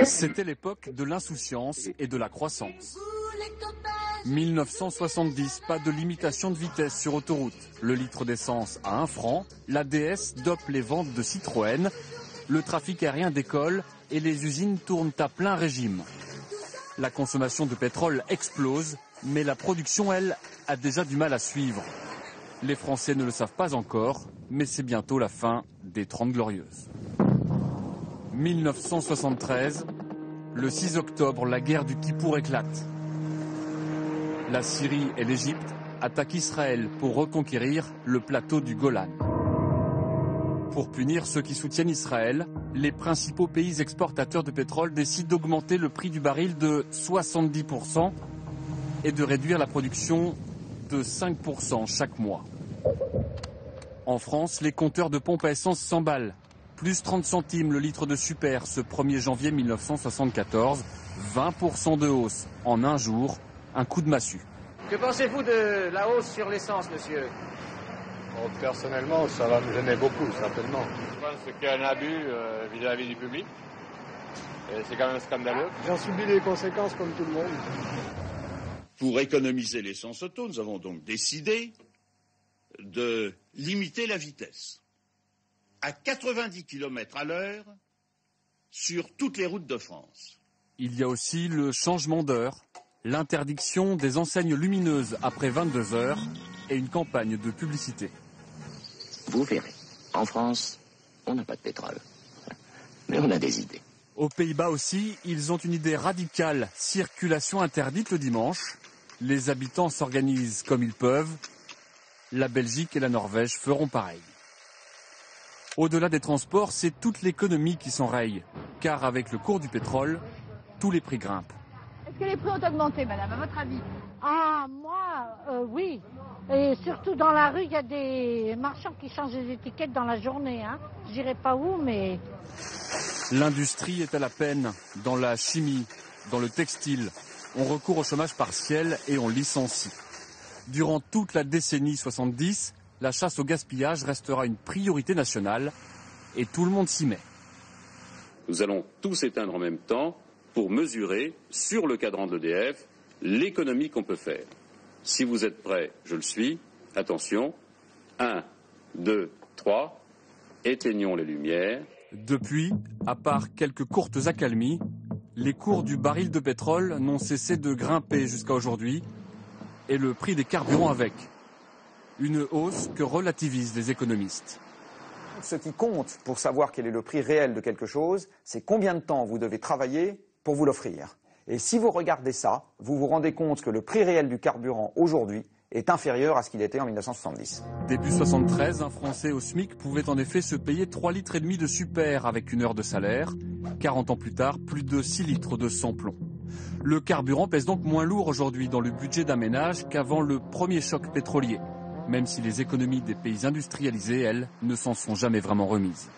C'était l'époque de l'insouciance et de la croissance. 1970, pas de limitation de vitesse sur autoroute. Le litre d'essence à 1 franc, la DS dope les ventes de Citroën, le trafic aérien décolle et les usines tournent à plein régime. La consommation de pétrole explose, mais la production, elle, a déjà du mal à suivre. Les Français ne le savent pas encore, mais c'est bientôt la fin des 30 Glorieuses. 1973, le 6 octobre, la guerre du Kippour éclate. La Syrie et l'Égypte attaquent Israël pour reconquérir le plateau du Golan. Pour punir ceux qui soutiennent Israël, les principaux pays exportateurs de pétrole décident d'augmenter le prix du baril de 70% et de réduire la production de 5% chaque mois. En France, les compteurs de pompes à essence s'emballent. Plus 30 centimes le litre de super ce 1er janvier 1974, 20% de hausse en un jour, un coup de massue. Que pensez-vous de la hausse sur l'essence, monsieur ? Bon, personnellement, ça va me gêner beaucoup, certainement. Je pense qu'il y a un abus vis-à-vis du public. C'est quand même scandaleux. J'en subis les conséquences comme tout le monde. Pour économiser l'essence auto, nous avons donc décidé de limiter la vitesse à 90 km à l'heure sur toutes les routes de France. Il y a aussi le changement d'heure, l'interdiction des enseignes lumineuses après 22 heures et une campagne de publicité. Vous verrez, en France, on n'a pas de pétrole, mais on a des idées. Aux Pays-Bas aussi, ils ont une idée radicale, circulation interdite le dimanche. Les habitants s'organisent comme ils peuvent. La Belgique et la Norvège feront pareil. Au-delà des transports, c'est toute l'économie qui s'enraye. Car avec le cours du pétrole, tous les prix grimpent. Est-ce que les prix ont augmenté, madame, à votre avis ? Ah, moi, oui. Et surtout dans la rue, il y a des marchands qui changent les étiquettes dans la journée. Je dirais pas où, mais... L'industrie est à la peine. Dans la chimie, dans le textile, on recourt au chômage partiel et on licencie. Durant toute la décennie 70, la chasse au gaspillage restera une priorité nationale et tout le monde s'y met. Nous allons tous éteindre en même temps pour mesurer, sur le cadran de l'EDF, l'économie qu'on peut faire. Si vous êtes prêts, je le suis. Attention. 1, 2, 3. Éteignons les lumières. Depuis, à part quelques courtes accalmies, les cours du baril de pétrole n'ont cessé de grimper jusqu'à aujourd'hui et le prix des carburants avec. Une hausse que relativisent les économistes. Ce qui compte pour savoir quel est le prix réel de quelque chose, c'est combien de temps vous devez travailler pour vous l'offrir. Et si vous regardez ça, vous vous rendez compte que le prix réel du carburant aujourd'hui est inférieur à ce qu'il était en 1970. Début 73, un Français au SMIC pouvait en effet se payer 3,5 litres de super avec une heure de salaire. 40 ans plus tard, plus de 6 litres de sans-plomb. Le carburant pèse donc moins lourd aujourd'hui dans le budget d'un ménage qu'avant le premier choc pétrolier, même si les économies des pays industrialisés, elles, ne s'en sont jamais vraiment remises.